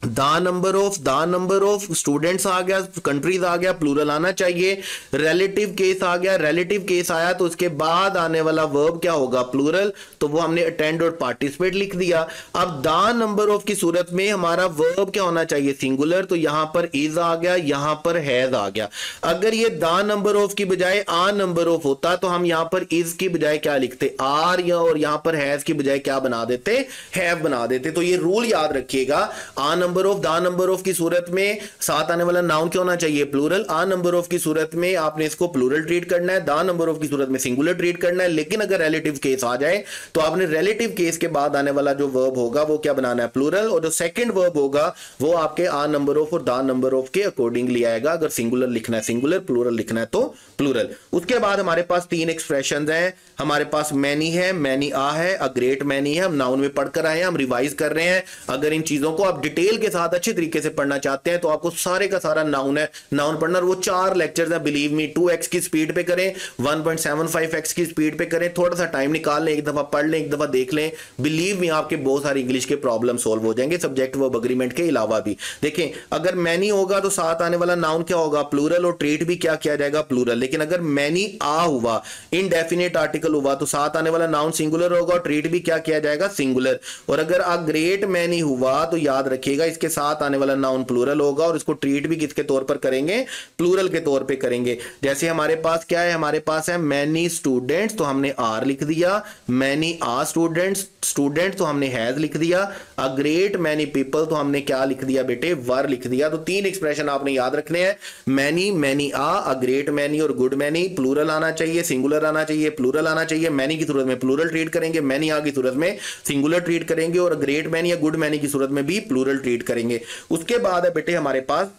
द नंबर ऑफ स्टूडेंट्स आ गया, कंट्रीज आ गया, प्लूरल आना चाहिए। रिलेटिव केस आ गया, रिलेटिव केस आया तो उसके बाद आने वाला वर्ब क्या होगा, प्लूरल, तो वो हमने अटेंड और पार्टिसिपेट लिख दिया। अब द नंबर ऑफ की सूरत में हमारा वर्ब क्या होना चाहिए, सिंगुलर, तो यहां पर इज आ गया, यहां पर हैज आ गया। अगर ये द नंबर ऑफ की बजाय आ नंबर ऑफ होता तो हम यहां पर इज की बजाय क्या लिखते, आर, या और यहां पर हैज की बजाय क्या बना देते, हैव बना देते। तो ये रूल याद रखिएगा, a number of the number of की सूरत में साथ आने वाला नाउन क्या होना चाहिए, प्लूरल। आ नंबर ऑफ की सूरत में आपने इसको प्लूरल ट्रीट करना है, द नंबर ऑफ की सूरत में सिंगुलर ट्रीट करना है। लेकिन अगर रिलेटिव केस आ जाए तो आपने रिलेटिव केस के बाद आने वाला जो वर्ब होगा वो क्या बनाना है, प्लूरल, और जो सेकंड वर्ब होगा वो आपके आ नंबर ऑफ और द नंबर ऑफ के अकॉर्डिंगली आएगा। अगर सिंगुलर लिखना है सिंगुलर, प्लूरल लिखना है तो प्लूरल। उसके बाद हमारे पास तीन एक्सप्रेशंस हैं। हमारे पास मैनी है, मैनी आ है, अ ग्रेट मैनी है। हम नाउन में पढ़कर आए हैं, हम रिवाइज कर रहे हैं। अगर इन चीजों को आप डिटेल के साथ अच्छे तरीके से पढ़ना चाहते हैं तो आपको सारे का सारा नाउन है, नाउन पढ़ना। वो 4 लेक्चर्स हैं, बिलीव मी। 2x की स्पीड पे करें, 1.75x की स्पीड पे करें, थोड़ा सा टाइम निकाल लें, एक दफा पढ़ लें, एक दफा देख लें। बिलीव मी आपके बहुत सारे इंग्लिश के प्रॉब्लम सॉल्व हो जाएंगे, सब्जेक्ट वर्ब एग्रीमेंट के अलावा भी। देखें अगर मैनी होगा तो साथ आने वाला नाउन क्या होगा, प्लूरल, और ट्रीट भी क्या किया जाएगा, प्लूरल। लेकिन अगर मैनी आ हुआ, इनडेफिनेट आर्टिकल हुआ, तो साथ आने वाला नाउन सिंगुलर होगा और ट्रीट भी क्या किया जाएगा, सिंगुलर। और अगर अ ग्रेट मैनी हुआ तो याद रखिएगा इसके साथ आने वाला नाउन प्लूरल होगा और इसको ट्रीट भी किसके तौर पर करेंगे, प्लूरल के तौर पे करेंगे। जैसे हमारे पास क्या है, हमारे पास है मैनी स्टूडेंट्स, तो हमने आर लिख दिया। मैनी आ स्टूडेंट्स, स्टूडेंट तो हमने हैज लिख दिया। अ ग्रेट मैनी पीपल तो हमने क्या लिख दिया बेटे, वर लिख दिया। तो 3 एक्सप्रेशन आपने याद रखने हैं, many, many a, a great many और गुड मैनी। प्लूरल आना चाहिए, सिंगुलर आना चाहिए, प्लूरल आना चाहिए। मैनी की सूरत में प्लूरल ट्रीट करेंगे, मैनी आ की सूरत में सिंगुलर ट्रीट करेंगे, और ग्रेट मैनी या गुड मैनी की सूरत में भी प्लूरल ट्रीट करेंगे। उसके बाद है बेटे हमारे पास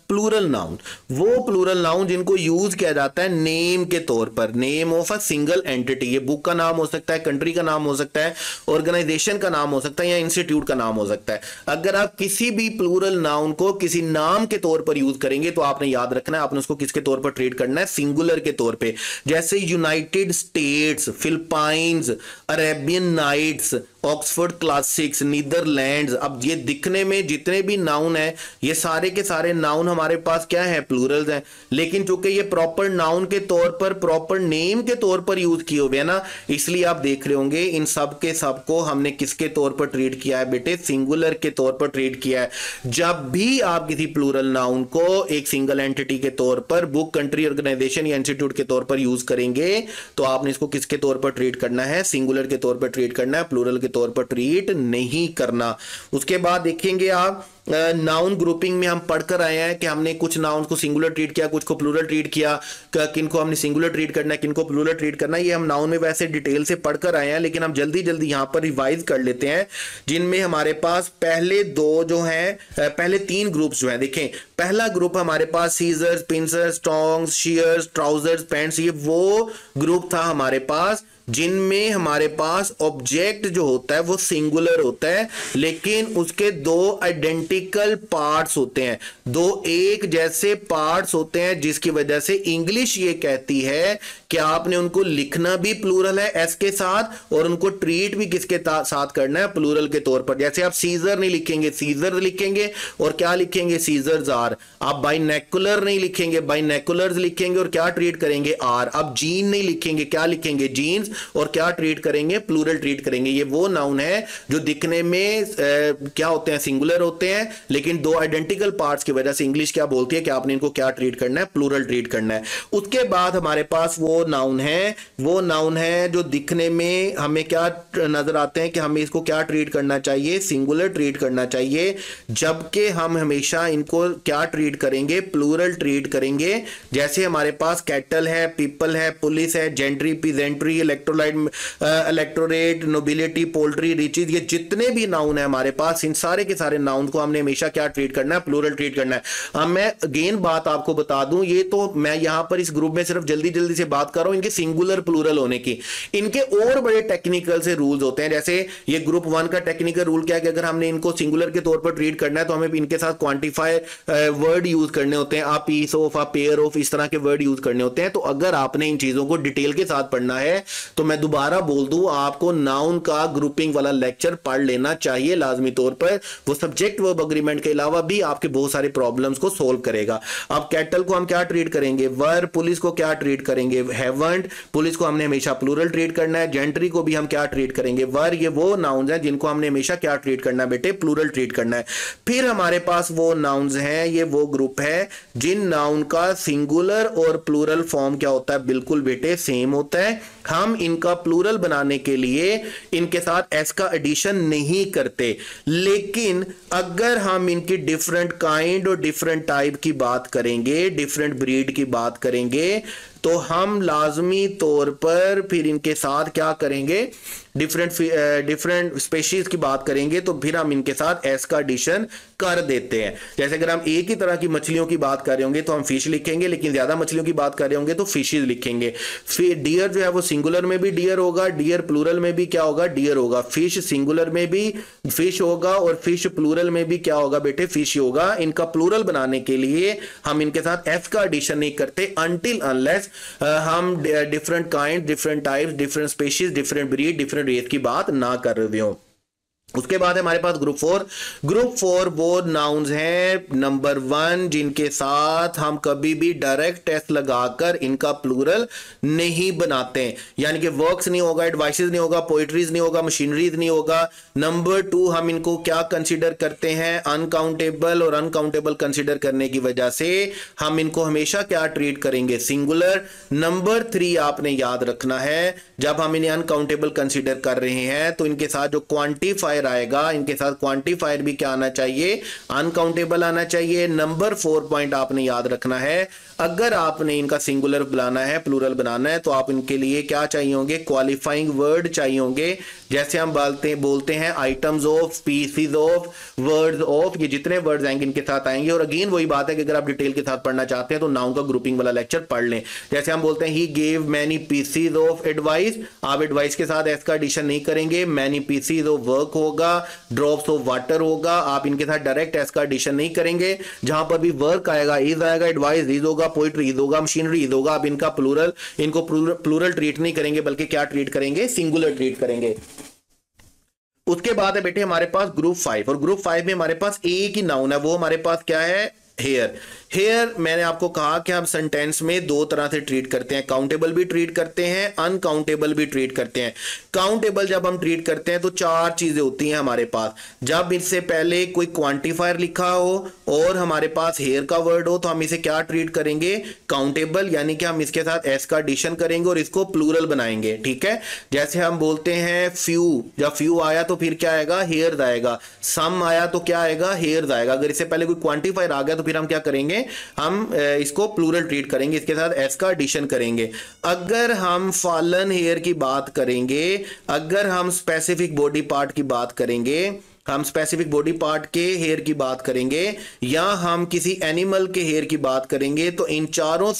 प्लूरल नाउन, वो प्लूरल नाउन जिनको यूज किया जाता है नेम के तौर पर, name of a single entity. ये बुक का नाम हो सकता है, कंट्री का नाम हो सकता है, ऑर्गेनाइजेशन का नाम हो सकता है, या इंस्टीट्यूट का नाम हो सकता है। अगर आप किसी भी प्लूरल नाउन को किसी नाम के तौर पर यूज करेंगे तो आपने याद रखना है आपने उसको किसके तौर पर ट्रीट करना है, सिंगुलर के तौर पर। जैसे United States, Philippines, Arabian Nights, Oxford Classics, Netherlands. अब ये दिखने में जितने भी नाउन है ये सारे के सारे नाउन हमारे पास क्या है, प्लूरल्स हैं। लेकिन चूंकि ये प्रॉपर नाउन के तौर पर, प्रॉपर नेम के तौर पर यूज किए हुए हैं ना, इसलिए आप देख रहे होंगे इन सब के सब को हमने किसके तौर पर ट्रीट किया है बेटे, सिंगुलर के तौर पर ट्रीट किया है। जब भी आप किसी प्लूरल नाउन को एक सिंगल एंटिटी के तौर पर, बुक, कंट्री, ऑर्गेनाइजेशन या इंस्टीट्यूट के तौर पर यूज करेंगे तो आपने इसको किसके तौर पर ट्रीट करना है, सिंगुलर के तौर पर ट्रीट करना है, प्लूरल के तौर पर ट्रीट नहीं करना। उसके बाद देखेंगे आप नाउन ग्रुपिंग में हम पढ़कर आए हैं कि हमने कुछ नाउन को सिंगुलर ट्रीट किया, कुछ को प्लूरल ट्रीट किया, किनको हमने सिंगुलर ट्रीट करना है, किनको प्लूरल ट्रीट करना है। ये हम नाउन में वैसे डिटेल से पढ़कर आए हैं, लेकिन हम जल्दी जल्दी यहां पर रिवाइज कर लेते हैं, जिनमें हमारे पास पहले दो जो हैं, पहले तीन ग्रुप्स जो हैं। देखें, पहला ग्रुप हमारे पास scissors, pincers, tongs, shears, trousers, pants, ये वो ग्रुप था हमारे पास जिनमें हमारे पास ऑब्जेक्ट जो होता है वो सिंगुलर होता है, लेकिन उसके दो आइडेंटिकल पार्ट्स होते हैं, दो एक जैसे पार्ट्स होते हैं, जिसकी वजह से इंग्लिश ये कहती है कि आपने उनको लिखना भी प्लूरल है एस के साथ, और उनको ट्रीट भी किसके साथ करना है, प्लूरल के तौर पर। जैसे आप सीजर नहीं लिखेंगे, सीजर लिखेंगे, और क्या लिखेंगे, सीजर्स आर। आप बाइनेकुलर नहीं लिखेंगे, बाइनेकुलर्स लिखेंगे, और क्या ट्रीट करेंगे, आर। आप जीन नहीं लिखेंगे, क्या लिखेंगे, जीन्स, और क्या ट्रीट करेंगे, प्लूरल ट्रीट करेंगे। ये वो नाउन है जो दिखने में क्या होते हैं, सिंगुलर होते हैं, लेकिन दो आइडेंटिकल पार्ट्स की वजह से इंग्लिश क्या बोलती है कि आपने इनको क्या ट्रीट करना है, प्लूरल ट्रीट करना है। उसके बाद हमारे पास वो नाउन है जो दिखने में हमें क्या नजर आते हैं कि हमें इसको क्या ट्रीट करना चाहिए, सिंगुलर ट्रीट करना चाहिए, जबकि हम हमेशा इनको क्या ट्रीट करेंगे, प्लूरल ट्रीट करेंगे। जैसे हमारे पास कैटल है, पीपल है, पुलिस है, gentry, peasantry, electorate, nobility, poultry, riches, ये जितने भी नाउन है हमारे पास, इन सारे के सारे नाउन को हमने हमेशा क्या ट्रीट करना है, प्लूरल ट्रीट करना है। अब मैं अगेन बात आपको बता दूं, ये तो मैं यहां पर इस ग्रुप में सिर्फ जल्दी जल्दी से बात कर रहा हूं इनके सिंगुलर प्लूरल होने की। इनके और बड़े टेक्निकल से रूल्स होते हैं। जैसे ये ग्रुप 1 का टेक्निकल रूल क्या है कि अगर हमने इनको सिंगुलर के तौर पर ट्रीट करना है तो हमें इनके साथ क्वांटिफाई वर्ड यूज करने होते हैं, a piece of, a pair of, इस तरह के वर्ड यूज करने होते हैं। तो अगर आपने इन चीजों को डिटेल के साथ पढ़ना है तो मैं दोबारा बोल दूं, आपको नाउन का ग्रुपिंग वाला लेक्चर पढ़ लेना चाहिए लाजमी तौर पर। वो सब्जेक्ट वर्ब एग्रीमेंट के अलावा भी आपके बहुत सारे प्रॉब्लम्स को सोल्व करेगा। अब कैटल को हम क्या ट्रीट करेंगे, वर। पुलिस को क्या ट्रीट करेंगे, हैवंट। पुलिस को हमने हमेशा प्लूरल ट्रीट करना है। जेंट्री को भी हम क्या ट्रीट करेंगे, वर। ये वो नाउन्स हैं जिनको हमने हमेशा क्या ट्रीट करना है बेटे, प्लूरल ट्रीट करना है। फिर हमारे पास वो नाउन्स हैं, ये वो ग्रुप है जिन नाउन का सिंगुलर और प्लूरल फॉर्म क्या होता है, बिल्कुल बेटे सेम होता है। हम इनका प्लूरल बनाने के लिए इनके साथ एस का एडिशन नहीं करते, लेकिन अगर हम इनकी डिफरेंट काइंड और डिफरेंट टाइप की बात करेंगे, डिफरेंट ब्रीड की बात करेंगे, तो हम लाजमी तौर पर फिर इनके साथ क्या करेंगे, डिफरेंट स्पेशीज की बात करेंगे, तो फिर हम इनके साथ एस का एडिशन कर देते हैं। जैसे अगर हम एक ही तरह की मछलियों की बात कर रहे होंगे तो हम फिश लिखेंगे, लेकिन ज्यादा मछलियों की बात कर रहे होंगे तो फिशेज लिखेंगे। फिर डियर जो है वो सिंगुलर में भी डियर होगा, डियर प्लूरल में भी क्या होगा, डियर होगा। फिश सिंगुलर में भी फिश होगा, और फिश प्लूरल में भी क्या होगा बेटे, फिश होगा। इनका प्लूरल बनाने के लिए हम इनके साथ एस का एडिशन नहीं करते अनटिल अनलेस हम different kind, different types, different species, different breed, different race की बात ना कर रहे हो। उसके बाद है हमारे पास ग्रुप 4। ग्रुप 4 वो नाउन्स हैं नंबर 1 जिनके साथ हम कभी भी डायरेक्ट टेस्ट लगाकर इनका प्लूरल नहीं बनाते, यानी कि वर्क्स नहीं होगा, एडवाइसेस नहीं होगा, पोइट्रीज नहीं होगा, मशीनरीज नहीं होगा। नंबर 2 हम इनको क्या कंसीडर करते हैं, अनकाउंटेबल, और अनकाउंटेबल कंसीडर करने की वजह से हम इनको हमेशा क्या ट्रीट करेंगे, सिंगुलर। नंबर 3 आपने याद रखना है, जब हम इन्हें अनकाउंटेबल कंसीडर कर रहे हैं तो इनके साथ जो क्वांटिफायर आएगा, इनके साथ क्वांटिफायर भी क्या आना चाहिए, अनकाउंटेबल आना चाहिए। नंबर 4 पॉइंट आपने याद रखना है, अगर आपने इनका सिंगुलर बनाना है, प्लूरल बनाना है, तो आप इनके लिए क्या चाहिए होंगे, क्वालिफाइंग वर्ड चाहिए होंगे। जैसे हम बोलते हैं items of, species of, words of, ये जितने वर्ड्स आएंगे इनके साथ आएंगे। और अगेन वही बात है कि अगर आप डिटेल के साथ पढ़ना चाहते हैं तो नाउन का ग्रुपिंग वाला लेक्चर पढ़ लें। जैसे हम बोलते हैं he gave many PCs of advice, आप एडवाइस के साथ एस का एडिशन नहीं करेंगे, मैनी पीसीज ऑफ वर्क होगा, ड्रॉप्स ऑफ वाटर होगा, आप इनके साथ डायरेक्ट एस का एडिशन नहीं करेंगे। जहां पर भी वर्क आएगा इज आएगा, एडवाइस इज होगा, पोइट्री इज होगा, मशीनरी इज होगा। आप इनका इनको प्लूरल ट्रीट नहीं करेंगे, बल्कि क्या ट्रीट करेंगे, सिंगुलर ट्रीट करेंगे। उसके बाद है बेटे हमारे पास ग्रुप 5, और ग्रुप 5 में हमारे पास एक ही नाउन है, वो हमारे पास क्या है, हेयर। हेयर मैंने आपको कहा कि हम सेंटेंस में दो तरह से ट्रीट करते हैं, काउंटेबल भी ट्रीट करते हैं, अनकाउंटेबल भी ट्रीट करते हैं। काउंटेबल जब हम ट्रीट करते हैं तो चार चीजें होती हैं हमारे पास। जब इससे पहले कोई क्वांटिफायर लिखा हो और हमारे पास हेयर का वर्ड हो तो हम इसे क्या ट्रीट करेंगे, काउंटेबल, यानी कि हम इसके साथ एस का एडिशन करेंगे और इसको प्लूरल बनाएंगे। ठीक है, जैसे हम बोलते हैं फ्यू, जब फ्यू आया तो फिर क्या आएगा, हेयर्स आएगा। सम आया तो क्या आएगा, हेयर्स आएगा। अगर इससे पहले कोई क्वांटिफायर आ गया तो फिर हम क्या करेंगे, हम इसको प्लूरल ट्रीट करेंगे, इसके साथ एस का एडिशन करेंगे। अगर हम फॉलन हेयर की बात करेंगे, अगर हम स्पेसिफिक बॉडी पार्ट की बात करेंगे, हम स्पेसिफिक बॉडी पार्ट के हेयर की बात करेंगे, या हम किसी एनिमल के हेयर की बात करेंगे, तो इन चारों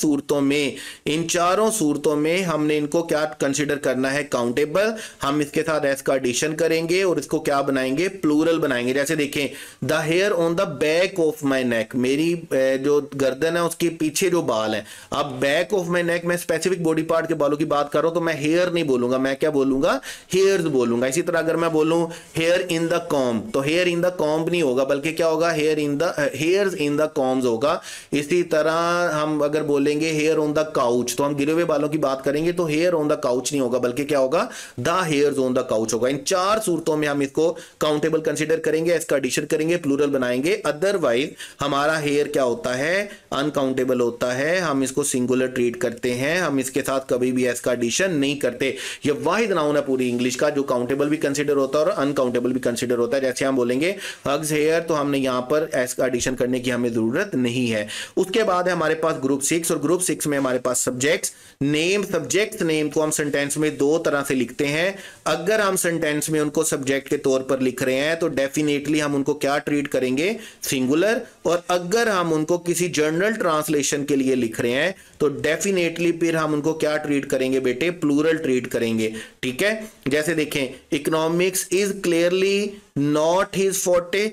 सूरतों में हमने इनको क्या कंसीडर करना है, काउंटेबल। हम इसके साथ एस का एडिशन करेंगे और इसको क्या बनाएंगे, प्लूरल बनाएंगे। जैसे देखें, the hair on the back of my neck, मेरी जो गर्दन है उसके पीछे जो बाल है। अब बैक ऑफ माई नेक, मैं स्पेसिफिक बॉडी पार्ट के बालों की बात कर रहा हूं तो मैं हेयर नहीं बोलूंगा, मैं क्या बोलूंगा, हेयर्स बोलूंगा। इसी तरह अगर मैं बोलूं हेयर इन द कॉम्ब, तो हेयर इन द कॉम्ब नहीं होगा, बल्कि क्या होगा, हेयर्स इन द कॉम्ब्स होगा। इसी तरह हम अगर बोलेंगे हेयर ऑन द काउच, तो हम गिरे हुए बालों की बात करेंगे तो हेयर ऑन द काउच नहीं होगा, बल्कि क्या होगा, the hairs on the couch होगा। इन चार सूरतों में हम इसको काउंटेबल कंसीडर करेंगे, इसका एडिशन करेंगे, प्लूरल बनाएंगे। अदरवाइज हमारा हेयर क्या होता है, अनकाउंटेबल होता है, हम इसको सिंगुलर ट्रीट करते हैं, हम इसके साथ कभी भी एस का एडिशन नहीं करते। ये वाहिद नाउन है पूरी इंग्लिश का जो काउंटेबल भी कंसीडर होता है और अनकाउंटेबल भी कंसीडर होता है। जैसे हम बोलेंगे हग्स हेयर, तो हमने यहां पर एस का एडिशन करने की हमें जरूरत नहीं है। उसके बाद है हमारे पास ग्रुप 6, और ग्रुप 6 में हमारे पास सब्जेक्ट्स नेम। सब्जेक्ट नेम को हम सेंटेंस में दो तरह से लिखते हैं। अगर हम सेंटेंस में उनको सब्जेक्ट के तौर पर लिख रहे हैं तो डेफिनेटली हम उनको क्या ट्रीट करेंगे, सिंगुलर। और अगर हम उनको किसी जर्नल ट्रांसलेशन के लिए लिख रहे हैं तो डेफिनेटली फिर हम उनको क्या ट्रीट करेंगे बेटे, प्लूरल ट्रीट करेंगे। ठीक है, जैसे देखें, economics is clearly not his forte,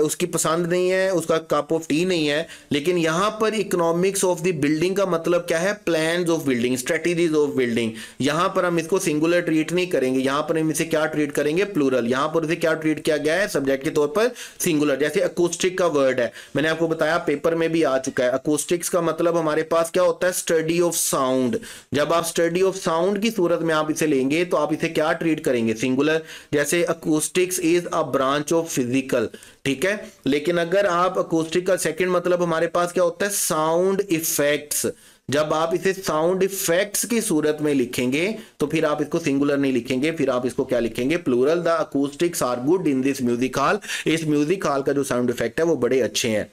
उसकी पसंद नहीं है, उसका कप ऑफ टी नहीं है। लेकिन यहां पर इकोनॉमिक्स ऑफ द बिल्डिंग का मतलब क्या है, plans of building, strategies of building. यहां पर हम इसको सिंगुलर ट्रीट नहीं करेंगे, यहां पर हम इसे क्या ट्रीट करेंगे, प्लूरल। यहां पर इसे क्या ट्रीट किया गया है, सब्जेक्ट के तौर पर सिंगुलर। जैसे अकूस्टिक का वर्ड है, मैंने आपको बताया पेपर में भी आ चुका है। अकूस्टिक्स का मतलब हमारे पास क्या होता है, स्टडी ऑफ साउंड। जब आप स्टडी ऑफ साउंड की सूरत में आप इसे लेंगे तो आप इसे क्या ट्रीट करेंगे, सिंगुलर। जैसे acoustics is a branch of physical, ठीक है। लेकिन अगर आप अकूस्टिक का सेकंड मतलब हमारे पास क्या होता है, साउंड इफेक्ट्स। जब आप इसे साउंड इफेक्ट्स की सूरत में लिखेंगे तो फिर आप इसको सिंगुलर नहीं लिखेंगे, फिर आप इसको क्या लिखेंगे, plural. The acoustics are good in this music hall, इस म्यूजिक हॉल का जो साउंड इफेक्ट है वो बड़े अच्छे हैं।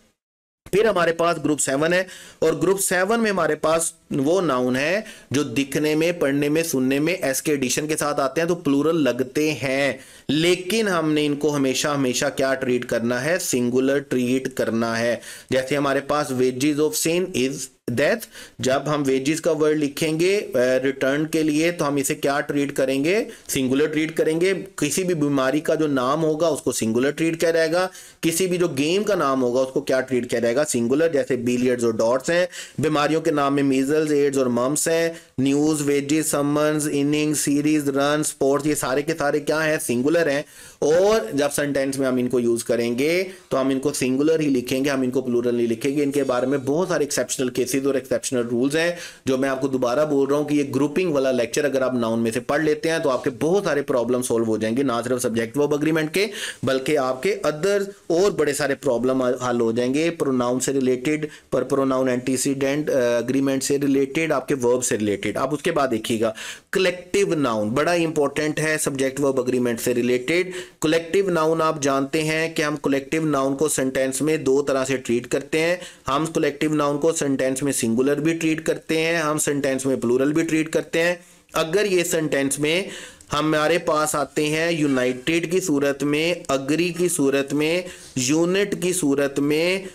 फिर हमारे पास ग्रुप 7 है, और ग्रुप 7 में हमारे पास वो नाउन है जो दिखने में, पढ़ने में, सुनने में एस के एडिशन के साथ आते हैं तो प्लूरल लगते हैं, लेकिन हमने इनको हमेशा हमेशा क्या ट्रीट करना है, सिंगुलर ट्रीट करना है। जैसे हमारे पास wages of sin is death, जब हम वेजेस का वर्ड लिखेंगे रिटर्न के लिए तो हम इसे क्या ट्रीट करेंगे, सिंगुलर ट्रीट करेंगे। किसी भी बीमारी का जो नाम होगा उसको सिंगुलर ट्रीट किया जाएगा, किसी भी जो गेम का नाम होगा उसको क्या ट्रीट किया जाएगा, सिंगुलर। जैसे बिलियर्ड्स और डॉट्स हैं। बीमारियों के नाम में मीजल्स, एड्स और मम्स हैं। News, wages, summons, innings, series, run, sports, ये सारे के सारे क्या है, सिंगुलर हैं। और जब सेंटेंस में हम इनको यूज करेंगे तो हम इनको सिंगुलर ही लिखेंगे, हम इनको प्लूरल नहीं लिखेंगे। इनके बारे में बहुत सारे एक्सेप्शनल केसेस और एक्सेप्शनल रूल्स हैं जो मैं आपको दोबारा बोल रहा हूं कि ये ग्रुपिंग वाला लेक्चर अगर आप नाउन में से पढ़ लेते हैं तो आपके बहुत सारे प्रॉब्लम सॉल्व हो जाएंगे, ना सिर्फ सब्जेक्ट वर्ब एग्रीमेंट के बल्कि आपके अदर और बड़े सारे प्रॉब्लम हल हो जाएंगे, प्रोनाउन से रिलेटेड, पर प्रोनाउन एंटीसीडेंट एग्रीमेंट से रिलेटेड, आपके वर्ब से रिलेटेड। आप उसके बाद देखिएगा कलेक्टिव नाउन बड़ा इंपॉर्टेंट है सब्जेक्ट वर्ब एग्रीमेंट से रिलेटेड। कलेक्टिव नाउन आप जानते हैं कि हम कलेक्टिव नाउन को सेंटेंस में दो तरह से ट्रीट करते हैं। हम कलेक्टिव नाउन को सेंटेंस में सिंगुलर भी ट्रीट करते हैं, हम सेंटेंस में प्लूरल भी ट्रीट करते हैं। अगर ये सेंटेंस में हमारे पास आते हैं यूनाइटेड की सूरत में, अग्री की सूरत में, यूनिट की सूरत में,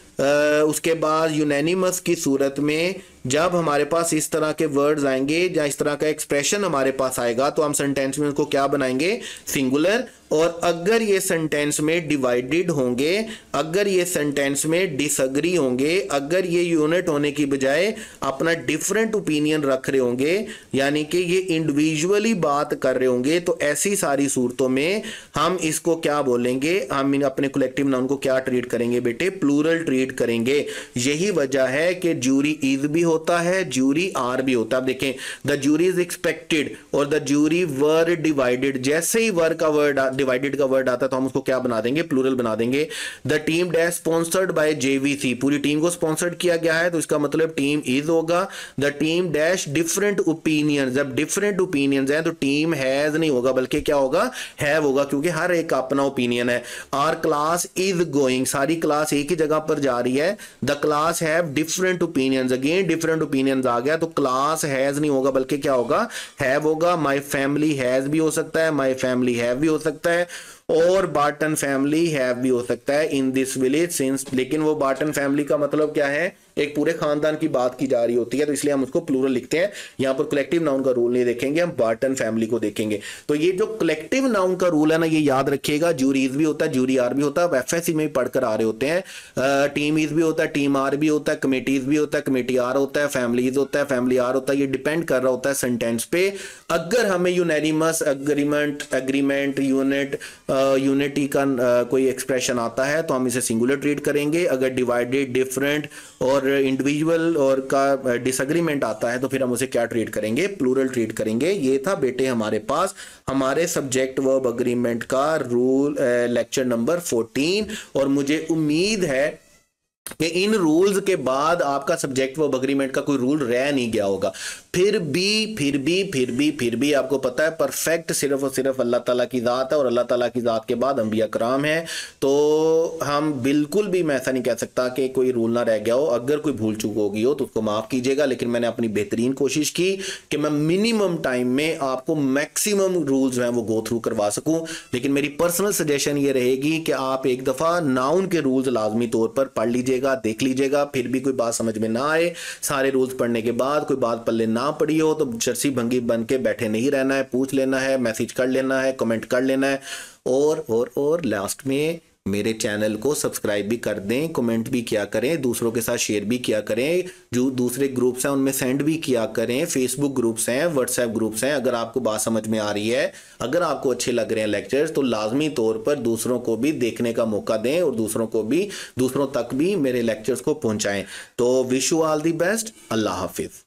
उसके बाद यूनैनिमस की सूरत में, जब हमारे पास इस तरह के वर्ड्स आएंगे या इस तरह का एक्सप्रेशन हमारे पास आएगा तो हम सेंटेंस में उसको क्या बनाएंगे, सिंगुलर। और अगर ये सेंटेंस में डिवाइडेड होंगे, अगर ये सेंटेंस में डिसएग्री होंगे, अगर ये यूनिट होने की बजाय अपना डिफरेंट ओपिनियन रख रहे होंगे, यानी कि ये इंडिविजुअली बात कर रहे होंगे, तो ऐसी सारी सूरतों में हम इसको क्या बोलेंगे, हम अपने कलेक्टिव नाउन को क्या ट्रीट करेंगे बेटे, प्लूरल ट्रीट करेंगे। यही वजह है कि ज्यूरी इज भी होता है, ज्यूरी आर भी होता है। अब देखें, द ज्यूरी इज एक्सपेक्टेड और द ज्यूरी वर डिवाइडेड, जैसे ही वर का वर्ड डिवाइडेड का वर्ड आता है तो हम उसको क्या बना देंगे, प्लूरल बना देंगे। The team dash sponsored by JVC, पूरी टीम को स्पॉन्सर्ड किया गया है तो इसका मतलब टीम इज होगा। The team dash different opinion, जब डिफरेंट ओपिनियंस हैं तो टीम हैज नहीं होगा बल्कि क्या होगा, हैव होगा, क्योंकि हर एक का अपना ओपिनियन है। आर क्लास इज गोइंग, सारी क्लास एक ही जगह पर जा रही है। The class have different opinions, again different opinions आ गया तो क्लास हैज नहीं होगा बल्कि क्या होगा, हैव होगा। माय फैमिली हैज भी हो सकता है, माय फैमिली हैव भी हो सकता है, और बार्टन फैमिली हैव भी हो सकता है इन दिस विलेज सिंस। लेकिन वो बार्टन फैमिली का मतलब क्या है, एक पूरे खानदान की बात की जा रही होती है तो इसलिए हम उसको प्लूरल लिखते हैं। यहां पर कलेक्टिव नाउन का रूल नहीं देखेंगे, हम बार्टन फैमिली को देखेंगे। तो ये जो कलेक्टिव नाउन का रूल है ना, ये याद रखिएगा, ज्यूरीज भी होता है, ज्यूरी आर भी होता है, एफएससी में पढ़कर आ रहे होते हैं। टीम इज भी होता है, टीम आर भी होता है, कमेटीज भी होता है, कमेटी आर होता है, फैमिलीज होता है, फैमिली आर होता है। ये डिपेंड कर रहा होता है सेंटेंस पे। अगर हमें यूनैनिमस, एग्रीमेंट, यूनिटी का कोई एक्सप्रेशन आता है तो हम इसे सिंगुलर ट्रीट करेंगे। अगर डिवाइडेड, डिफरेंट और इंडिविजुअल और का डिसएग्रीमेंट आता है तो फिर हम उसे क्या ट्रीट करेंगे, प्लूरल ट्रीट करेंगे। ये था बेटे हमारे पास हमारे सब्जेक्ट वर्ब अग्रीमेंट का रूल, लेक्चर नंबर 14। और मुझे उम्मीद है कि इन रूल्स के बाद आपका सब्जेक्ट वर्ब अग्रीमेंट का कोई रूल रह नहीं गया होगा। फिर भी आपको पता है परफेक्ट सिर्फ और सिर्फ अल्लाह ताला की ज़ात है और अल्लाह ताला की ज़ात के बाद अंबिया कराम है। तो हम बिल्कुल भी मैं ऐसा नहीं कह सकता कि कोई रूल ना रह गया हो। अगर कोई भूल चूक होगी हो तो उसको माफ़ कीजिएगा, लेकिन मैंने अपनी बेहतरीन कोशिश की कि मैं मिनिमम टाइम में आपको मैक्सिमम रूल्स जो हैं वो गो थ्रू करवा सकूं। लेकिन मेरी पर्सनल सजेशन ये रहेगी कि आप एक दफ़ा नाउन के रूल्स लाजमी तौर पर पढ़ लीजिएगा, देख लीजिएगा। फिर भी कोई बात समझ में ना आए, सारे रूल्स पढ़ने के बाद कोई बात पल्ले ना पड़ी हो तो चरसी भंगी बन के बैठे नहीं रहना है, पूछ लेना है, मैसेज कर लेना है, कमेंट कर लेना है। और लास्ट में मेरे चैनल को सब्सक्राइब भी कर दें, कमेंट भी किया करें, दूसरों के साथ शेयर भी किया करें, जो दूसरे ग्रुप्स हैं उनमें सेंड भी किया करें। फेसबुक ग्रुप्स हैं, व्हाट्सएप ग्रुप्स हैं। अगर आपको बात समझ में आ रही है, अगर आपको अच्छे लग रहे हैं लेक्चर्स, तो लाजमी तौर पर दूसरों को भी देखने का मौका दें और दूसरों तक भी मेरे लेक्चर्स को पहुंचाएं। तो wish you all the best. Allah Hafiz.